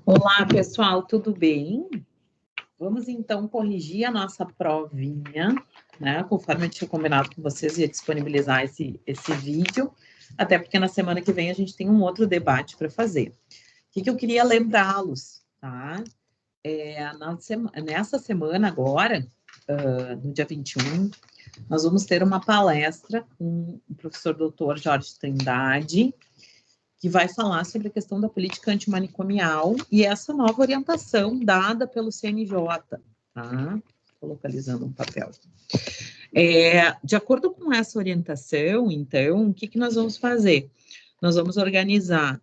Olá, pessoal, tudo bem? Vamos, então, corrigir a nossa provinha, né? Conforme eu tinha combinado com vocês, ia disponibilizar esse vídeo, até porque na semana que vem a gente tem um outro debate para fazer. O que eu queria lembrá-los, tá? Nessa semana agora, no dia 21, nós vamos ter uma palestra com o professor doutor Jorge Trindade, que vai falar sobre a questão da política antimanicomial e essa nova orientação dada pelo CNJ, tá? Estou localizando um papel. De acordo com essa orientação, então, o que nós vamos fazer? Nós vamos organizar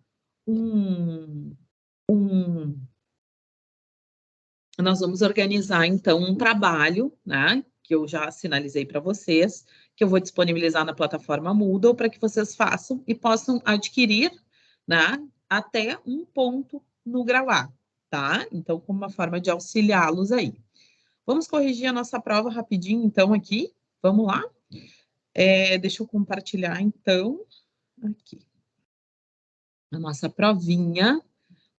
nós vamos organizar, então, um trabalho, né, que eu já sinalizei para vocês, que eu vou disponibilizar na plataforma Moodle para que vocês façam e possam adquirir, né, até um ponto no Grau A, tá? Então, como uma forma de auxiliá-los aí. Vamos corrigir a nossa prova rapidinho, então, aqui. Vamos lá? Deixa eu compartilhar, então, aqui. A nossa provinha,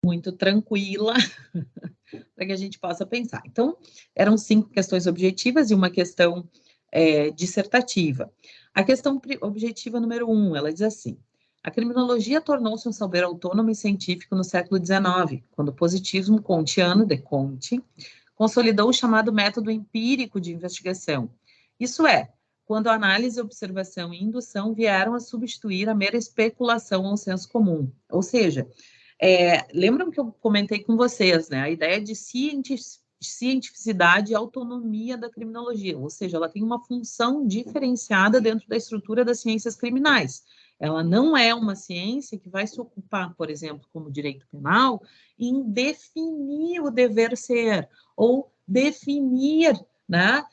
muito tranquila, para que a gente possa pensar. Então, eram 5 questões objetivas e uma questão dissertativa. A questão objetiva número 1, ela diz assim: a criminologia tornou-se um saber autônomo e científico no século XIX, quando o positivismo kantiano, de Comte, consolidou o chamado método empírico de investigação. Isso é, quando a análise, observação e indução vieram a substituir a mera especulação ao senso comum. Ou seja, lembram que eu comentei com vocês, né? A ideia de cientificidade e autonomia da criminologia, ou seja, ela tem uma função diferenciada dentro da estrutura das ciências criminais. Ela não é uma ciência que vai se ocupar, por exemplo, como direito penal, em definir o dever ser, ou definir, né,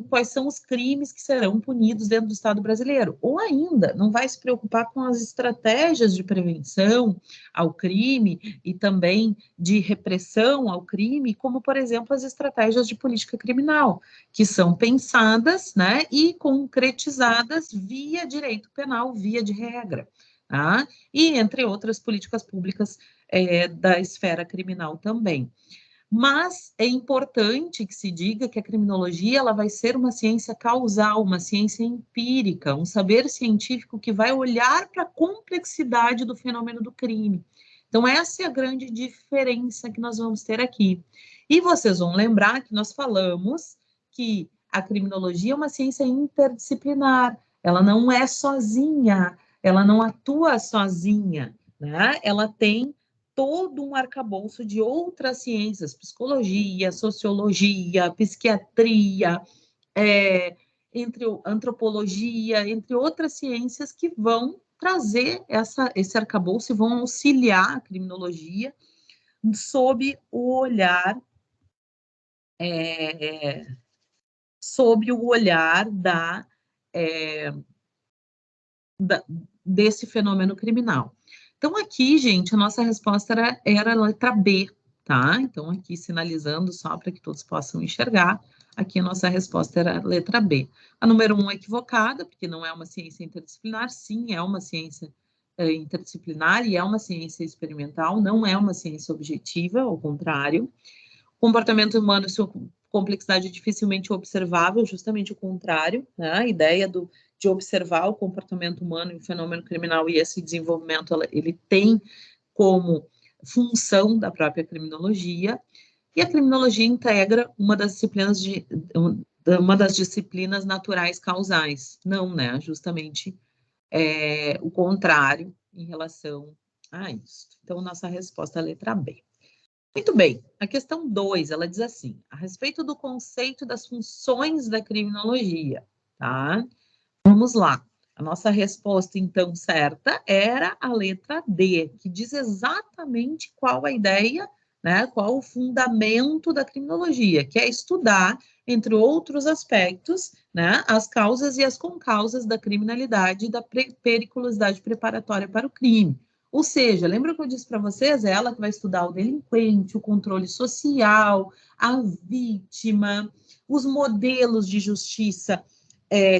quais são os crimes que serão punidos dentro do Estado brasileiro. Ou ainda, não vai se preocupar com as estratégias de prevenção ao crime e também de repressão ao crime, como, por exemplo, as estratégias de política criminal, que são pensadas, né, e concretizadas via direito penal, via de regra, tá? E entre outras políticas públicas da esfera criminal também. Mas é importante que se diga que a criminologia ela vai ser uma ciência causal, uma ciência empírica, um saber científico que vai olhar para a complexidade do fenômeno do crime. Então, essa é a grande diferença que nós vamos ter aqui. E vocês vão lembrar que nós falamos que a criminologia é uma ciência interdisciplinar, ela não é sozinha, ela não atua sozinha, né? Ela tem todo um arcabouço de outras ciências, psicologia, sociologia, psiquiatria, entre antropologia, entre outras ciências que vão trazer esse arcabouço e vão auxiliar a criminologia sob o olhar desse fenômeno criminal. Então, aqui, gente, a nossa resposta era a letra B, tá? Então, aqui, sinalizando só para que todos possam enxergar, aqui a nossa resposta era a letra B. A número 1 é equivocada, porque não é uma ciência interdisciplinar, sim, é uma ciência interdisciplinar e é uma ciência experimental, não é uma ciência objetiva, ao contrário. Comportamento humano, sua complexidade é dificilmente observável, justamente o contrário, né? A ideia de observar o comportamento humano e o fenômeno criminal e esse desenvolvimento, ele tem como função da própria criminologia, e a criminologia integra uma das disciplinas naturais causais. Não, né? Justamente o contrário em relação a isso. Então, nossa resposta é a letra B. Muito bem, a questão 2, ela diz assim, a respeito do conceito das funções da criminologia, tá? Vamos lá, a nossa resposta, então, certa era a letra D, que diz exatamente qual a ideia, né, qual o fundamento da criminologia, que é estudar, entre outros aspectos, né, as causas e as concausas da criminalidade e da periculosidade preparatória para o crime. Ou seja, lembra que eu disse para vocês? É ela que vai estudar o delinquente, o controle social, a vítima, os modelos de justiça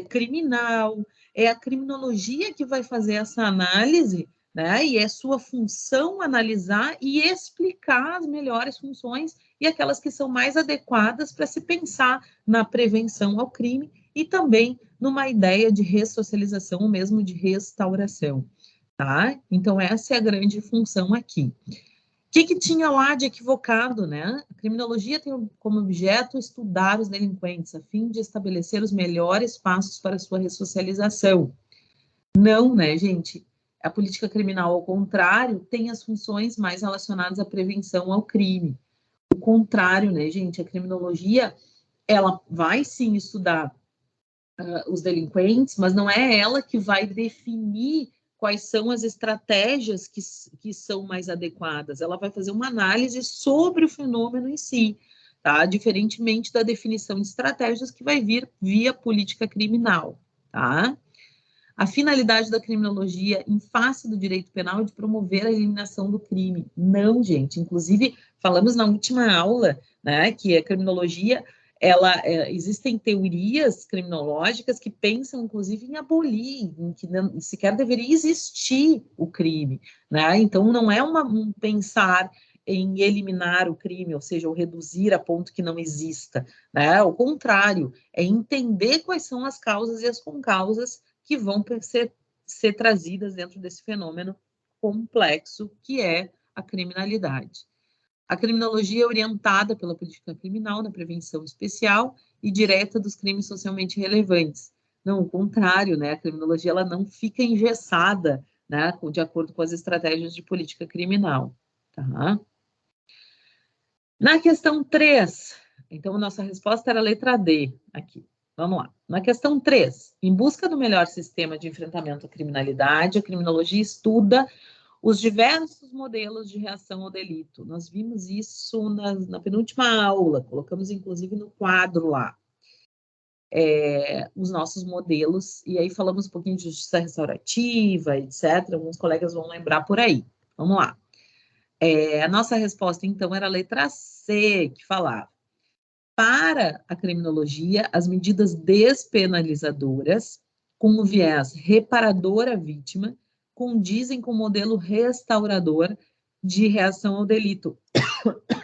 criminal, é a criminologia que vai fazer essa análise, né? E é sua função analisar e explicar as melhores funções e aquelas que são mais adequadas para se pensar na prevenção ao crime e também numa ideia de ressocialização ou mesmo de restauração, tá? Então, essa é a grande função aqui. O que tinha lá de equivocado, né? A criminologia tem como objeto estudar os delinquentes, a fim de estabelecer os melhores passos para sua ressocialização. Não, né, gente? A política criminal, ao contrário, tem as funções mais relacionadas à prevenção ao crime. O contrário, né, gente? A criminologia, ela vai sim estudar os delinquentes, mas não é ela que vai definir quais são as estratégias que são mais adequadas. Ela vai fazer uma análise sobre o fenômeno em si, tá? Diferentemente da definição de estratégias que vai vir via política criminal, tá? A finalidade da criminologia em face do direito penal é de promover a eliminação do crime. Não, gente. Inclusive, falamos na última aula, né, que a criminologia, existem teorias criminológicas que pensam, inclusive, em abolir, em que não, sequer deveria existir o crime, né? Então, não é um pensar em eliminar o crime, ou seja, ou reduzir a ponto que não exista, né? Ao contrário, é entender quais são as causas e as concausas que vão ser trazidas dentro desse fenômeno complexo que é a criminalidade. A criminologia é orientada pela política criminal na prevenção especial e direta dos crimes socialmente relevantes. Não, o contrário, né? A criminologia ela não fica engessada, né, de acordo com as estratégias de política criminal. Tá? Na questão 3, então, a nossa resposta era a letra D aqui. Vamos lá. Na questão 3, em busca do melhor sistema de enfrentamento à criminalidade, a criminologia estuda os diversos modelos de reação ao delito. Nós vimos isso na penúltima aula, colocamos inclusive no quadro lá, os nossos modelos, e aí falamos um pouquinho de justiça restaurativa, etc. Alguns colegas vão lembrar por aí. Vamos lá. A nossa resposta, então, era a letra C, que falava: para a criminologia, as medidas despenalizadoras, com o viés reparador à vítima, condizem com o modelo restaurador de reação ao delito.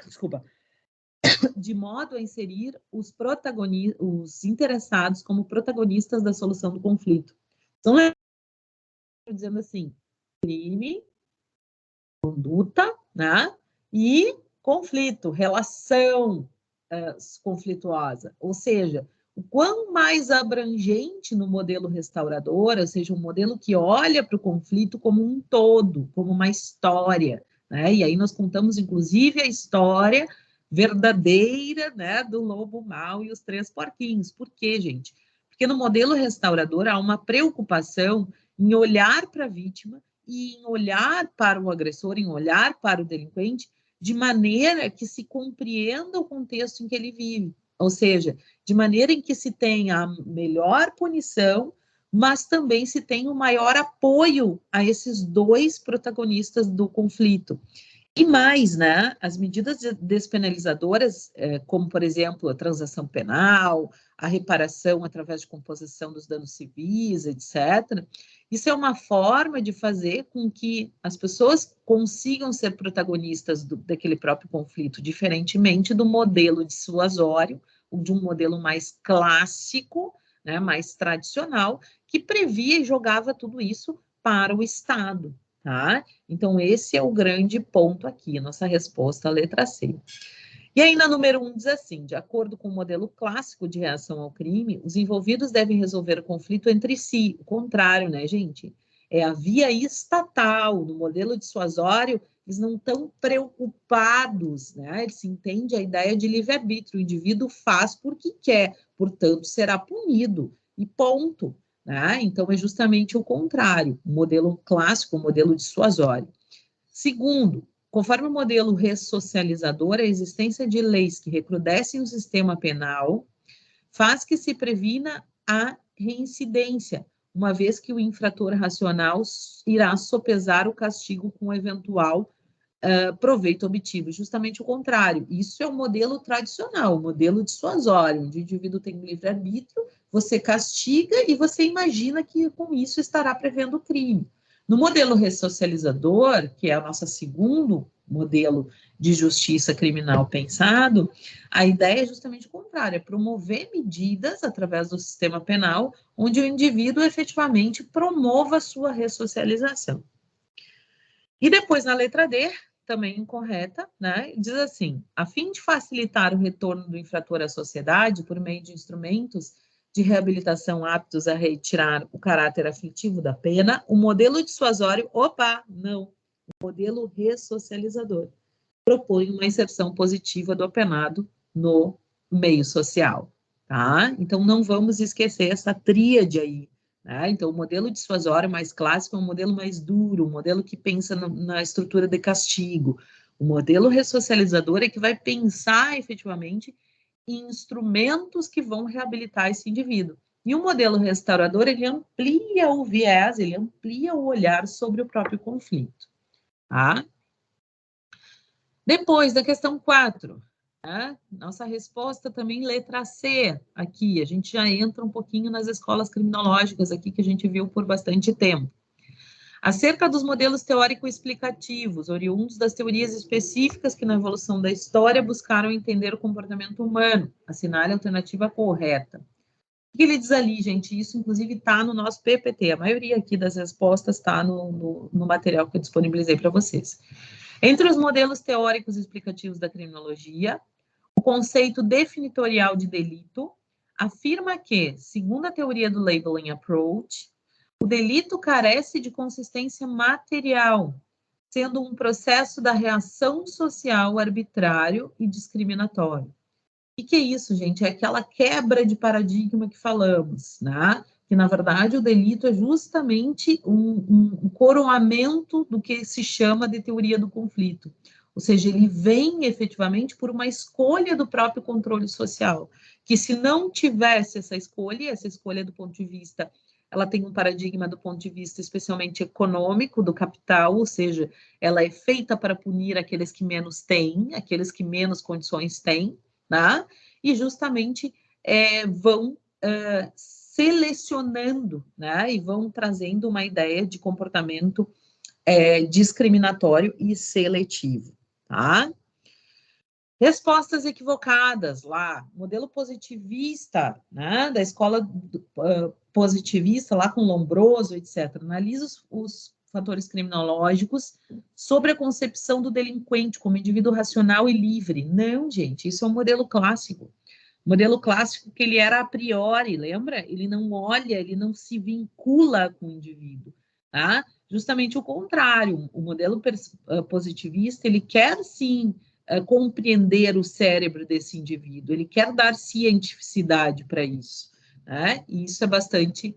Desculpa. De modo a inserir os interessados como protagonistas da solução do conflito. Então, dizendo assim, crime, conduta, né? E conflito, relação conflituosa. Ou seja, o quão mais abrangente no modelo restaurador, ou seja, um modelo que olha para o conflito como um todo, como uma história, né? E aí nós contamos, inclusive, a história verdadeira, né, do lobo mau e os 3 porquinhos. Por quê, gente? Porque no modelo restaurador há uma preocupação em olhar para a vítima e em olhar para o agressor, em olhar para o delinquente, de maneira que se compreenda o contexto em que ele vive. Ou seja, de maneira em que se tenha a melhor punição, mas também se tenha o maior apoio a esses 2 protagonistas do conflito. E mais, né, as medidas despenalizadoras, como, por exemplo, a transação penal, a reparação através de composição dos danos civis, etc., isso é uma forma de fazer com que as pessoas consigam ser protagonistas daquele próprio conflito, diferentemente do modelo dissuasório, ou de um modelo mais clássico, né, mais tradicional, que previa e jogava tudo isso para o Estado. Tá? Então, esse é o grande ponto aqui, nossa resposta à letra C. E aí, na número 1, diz assim: de acordo com o modelo clássico de reação ao crime, os envolvidos devem resolver o conflito entre si. O contrário, né, gente? É a via estatal. No modelo dissuasório, eles não estão preocupados, né? Eles entende a ideia de livre-arbítrio. O indivíduo faz porque quer, portanto, será punido. E ponto. Né? Então, é justamente o contrário, o modelo clássico, o modelo dissuasório. Segundo, conforme o modelo ressocializador, a existência de leis que recrudescem o sistema penal faz que se previna a reincidência, uma vez que o infrator racional irá sopesar o castigo com eventual proveito obtido, justamente o contrário. Isso é o modelo tradicional, o modelo dissuasório, onde o indivíduo tem um livre-arbítrio, você castiga e você imagina que com isso estará prevendo o crime. No modelo ressocializador, que é o nosso segundo modelo de justiça criminal pensado, a ideia é justamente o contrário, é promover medidas através do sistema penal, onde o indivíduo efetivamente promova a sua ressocialização. E depois, na letra D, também incorreta, né? Diz assim: a fim de facilitar o retorno do infrator à sociedade por meio de instrumentos de reabilitação aptos a retirar o caráter aflitivo da pena, o modelo dissuasório, o modelo ressocializador, propõe uma inserção positiva do apenado no meio social, tá? Então, não vamos esquecer essa tríade aí, né? Então, o modelo dissuasório mais clássico é um modelo mais duro, um modelo que pensa na estrutura de castigo. O modelo ressocializador é que vai pensar efetivamente em instrumentos que vão reabilitar esse indivíduo. E o modelo restaurador, ele amplia o viés, ele amplia o olhar sobre o próprio conflito, tá? Depois da questão 4, né? Nossa resposta também letra C, aqui, a gente já entra um pouquinho nas escolas criminológicas aqui, que a gente viu por bastante tempo. Acerca dos modelos teórico-explicativos, oriundos das teorias específicas que na evolução da história buscaram entender o comportamento humano, assinale a alternativa correta. O que ele diz ali, gente? Isso, inclusive, está no nosso PPT. A maioria aqui das respostas está no material que eu disponibilizei para vocês. Entre os modelos teóricos explicativos da criminologia, o conceito definitorial de delito afirma que, segundo a teoria do labeling approach, o delito carece de consistência material, sendo um processo da reação social arbitrário e discriminatório. O que é isso, gente? É aquela quebra de paradigma que falamos, né? Que, na verdade, o delito é justamente um coroamento do que se chama de teoria do conflito. Ou seja, ele vem efetivamente por uma escolha do próprio controle social, que se não tivesse essa escolha do ponto de vista, ela tem um paradigma do ponto de vista especialmente econômico, do capital, ou seja, ela é feita para punir aqueles que menos têm, aqueles que menos condições têm, né? E justamente vão selecionando, né? E vão trazendo uma ideia de comportamento discriminatório e seletivo, tá? Respostas equivocadas lá, modelo positivista, né? Da escola positivista, lá com Lombroso, etc. Analisa os fatores criminológicos sobre a concepção do delinquente como indivíduo racional e livre. Não, gente, isso é um modelo clássico. Modelo clássico que ele era a priori, lembra? Ele não olha, ele não se vincula com o indivíduo, tá? Justamente o contrário, o modelo positivista, ele quer sim compreender o cérebro desse indivíduo, ele quer dar cientificidade para isso, né? E isso é bastante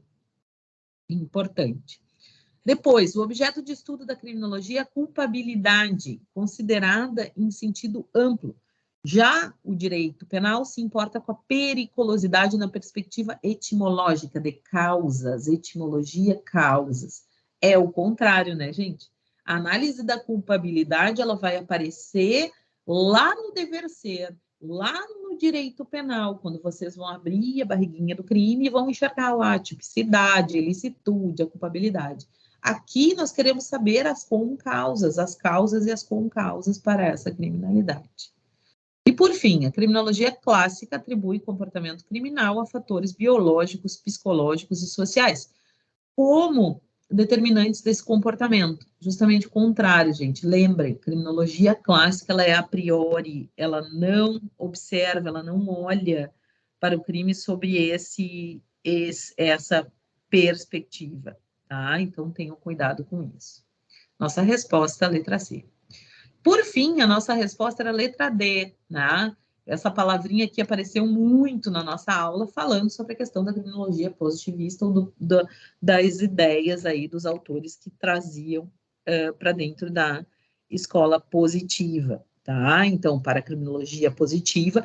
importante. Depois, o objeto de estudo da criminologia é a culpabilidade, considerada em sentido amplo. Já o direito penal se importa com a periculosidade na perspectiva etimológica de causas, etimologia, causas. É o contrário, né, gente? A análise da culpabilidade, ela vai aparecer lá no dever ser, lá no direito penal, quando vocês vão abrir a barriguinha do crime e vão enxergar lá a tipicidade, a ilicitude, a culpabilidade. Aqui nós queremos saber as concausas, as causas e as concausas para essa criminalidade. E, por fim, a criminologia clássica atribui comportamento criminal a fatores biológicos, psicológicos e sociais, como determinantes desse comportamento. Justamente o contrário, gente. Lembrem, criminologia clássica, ela é a priori, ela não observa, ela não olha para o crime sobre essa perspectiva, tá? Então, tenham cuidado com isso. Nossa resposta, letra C. Por fim, a nossa resposta era a letra D, né? Essa palavrinha aqui apareceu muito na nossa aula, falando sobre a questão da criminologia positivista, ou das ideias aí dos autores que traziam para dentro da escola positiva, tá? Então, para a criminologia positivista,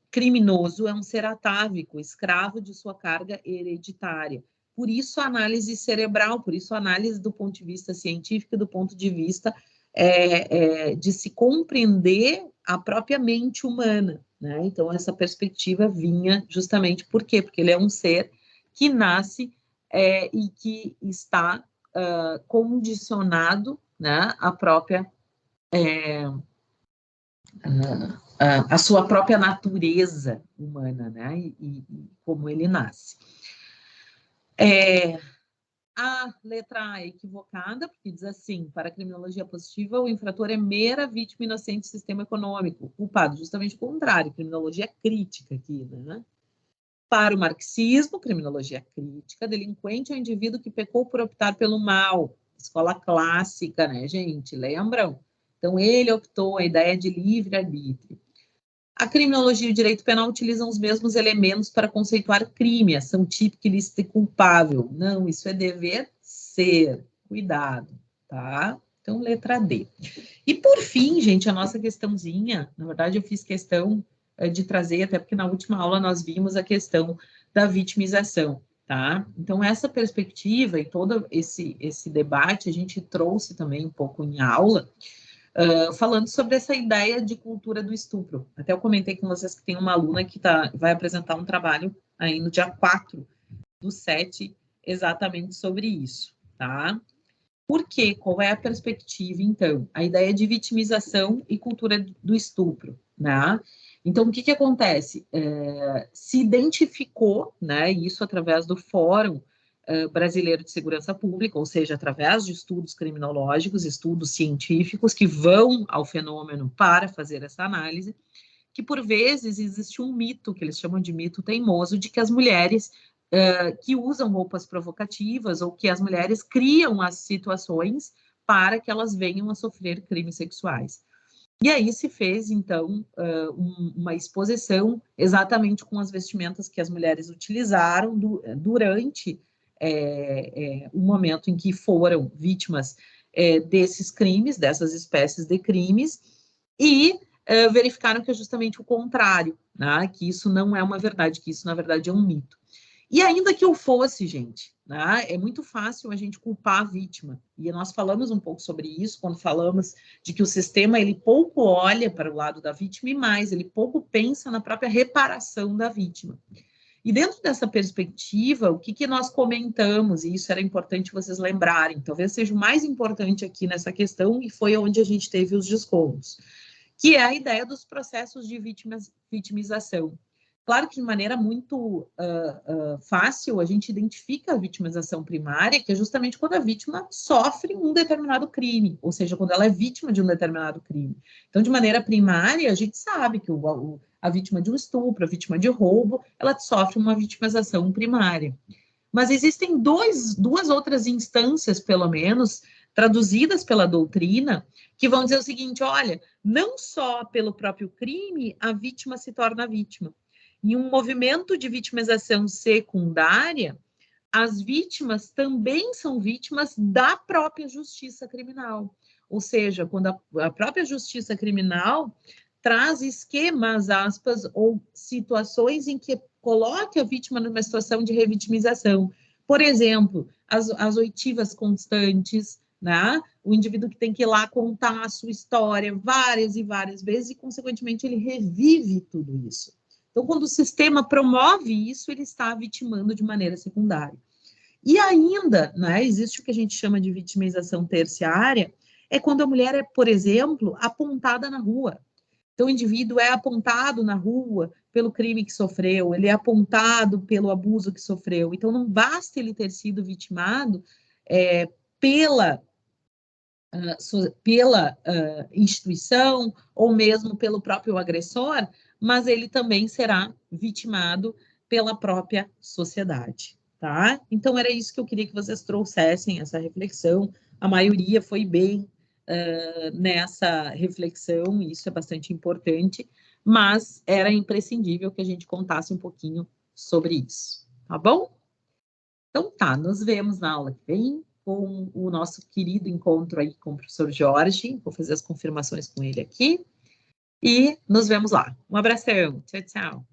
criminoso é um ser atávico, escravo de sua carga hereditária. por isso a análise cerebral, por isso a análise do ponto de vista científico, do ponto de vista de se compreender a própria mente humana, né? Então, essa perspectiva vinha justamente por quê? Porque ele é um ser que nasce e que está condicionado, né, à própria a sua própria natureza humana, né? E como ele nasce. A letra A é equivocada, porque diz assim: para a criminologia positiva, o infrator é mera vítima inocente do sistema econômico. Culpado, justamente o contrário, criminologia crítica aqui, né? Para o marxismo, criminologia crítica, delinquente é o indivíduo que pecou por optar pelo mal. Escola clássica, né, gente? Lembram? Então, ele optou a ideia de livre-arbítrio. A criminologia e o direito penal utilizam os mesmos elementos para conceituar crime, ação típica, ilícita e culpável. Não, isso é dever ser. Cuidado, tá? Então, letra D. E, por fim, gente, a nossa questãozinha, na verdade, eu fiz questão de trazer, até porque na última aula nós vimos a questão da vitimização, tá? Então, essa perspectiva e todo esse debate a gente trouxe também um pouco em aula, falando sobre essa ideia de cultura do estupro. Até eu comentei com vocês que tem uma aluna que vai apresentar um trabalho aí no dia 4/7, exatamente sobre isso, tá? Por quê? Qual é a perspectiva, então? A ideia de vitimização e cultura do estupro, né? Então, o que acontece? Se identificou, né, isso através do Fórum Brasileiro de Segurança Pública, ou seja, através de estudos criminológicos, estudos científicos que vão ao fenômeno para fazer essa análise, que por vezes existe um mito, que eles chamam de mito teimoso, de que as mulheres que usam roupas provocativas ou que as mulheres criam as situações para que elas venham a sofrer crimes sexuais. E aí se fez, então, uma exposição exatamente com as vestimentas que as mulheres utilizaram durante o momento em que foram vítimas desses crimes, dessas espécies de crimes, e verificaram que é justamente o contrário, né? Que isso não é uma verdade, que isso, na verdade, é um mito. E ainda que eu fosse, gente, né, é muito fácil a gente culpar a vítima. E nós falamos um pouco sobre isso quando falamos de que o sistema ele pouco olha para o lado da vítima e mais, ele pouco pensa na própria reparação da vítima. E dentro dessa perspectiva, o que nós comentamos, e isso era importante vocês lembrarem, talvez seja o mais importante aqui nessa questão, e foi onde a gente teve os descontos, que é a ideia dos processos de vitimização. Claro que de maneira muito fácil a gente identifica a vitimização primária, que é justamente quando a vítima sofre um determinado crime, ou seja, quando ela é vítima de um determinado crime. Então, de maneira primária, a gente sabe que a vítima de um estupro, a vítima de roubo, ela sofre uma vitimização primária. Mas existem duas outras instâncias, pelo menos, traduzidas pela doutrina, que vão dizer o seguinte: olha, não só pelo próprio crime a vítima se torna vítima. Em um movimento de vitimização secundária, as vítimas também são vítimas da própria justiça criminal. Ou seja, quando a própria justiça criminal traz esquemas, aspas, ou situações em que coloque a vítima numa situação de revitimização. Por exemplo, as oitivas constantes, né? O indivíduo que tem que ir lá contar a sua história várias e várias vezes e, consequentemente, ele revive tudo isso. Então, quando o sistema promove isso, ele está vitimando de maneira secundária. E ainda, né, existe o que a gente chama de vitimização terciária, é quando a mulher é, por exemplo, apontada na rua. Então, o indivíduo é apontado na rua pelo crime que sofreu, ele é apontado pelo abuso que sofreu. Então, não basta ele ter sido vitimado pela instituição ou mesmo pelo próprio agressor, mas ele também será vitimado pela própria sociedade, tá? Então, era isso que eu queria que vocês trouxessem, essa reflexão. A maioria foi bem nessa reflexão, e isso é bastante importante, mas era imprescindível que a gente contasse um pouquinho sobre isso, tá bom? Então tá, nos vemos na aula que vem, com o nosso querido encontro aí com o professor Jorge, vou fazer as confirmações com ele aqui, e nos vemos lá. Um abração, tchau, tchau.